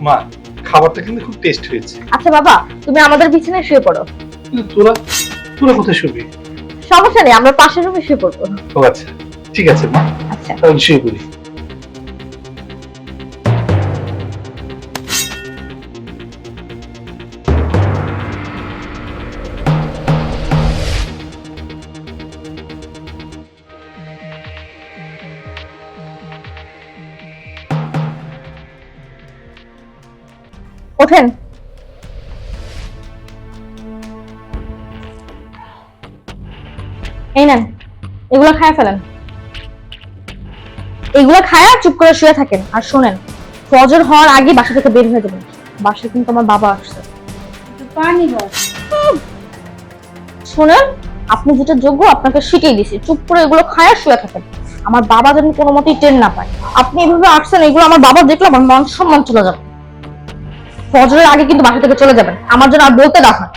মা, খাবারটা কিন্তু খুব টেস্ট হয়েছে। আচ্ছা বাবা, তুমি আমাদের বিছানায় শুয়ে পড়ো। কিন্তু তোরা তোরা কোথায় শুবি? সমস্যা নেই, আমরা পাশের রুমে শুয়ে পড়বো। ও আচ্ছা, ঠিক আছে মা, আচ্ছা। তাহলে শুয়ে পড়ি। ওঠেন। এই নেন, এগুলো খায় ফেলেন। এগুলো খায়া চুপ করে শুয়ে থাকেন। আর শোনেন, ফজর হওয়ার আগে বাসা থেকে বের হয়ে যাবেন। বাসায় কিন্তু আমার বাবা আসছে। পানি বস। শোনেন, আপনি যেটা যোগ্য আপনাকে শিখিয়ে দিছি, চুপ করে এগুলো খায়া শুয়ে থাকেন। আমার বাবা যেন কোনো মতেই টের না পায়। আপনি এভাবে আসছেন, এগুলো আমার বাবা দেখলে আমার মান সম্মান চলে যাবে। ফজরের আগে কিন্তু বাসা থেকে চলে যাবেন, আমার জন্য আর বলতে না হয়।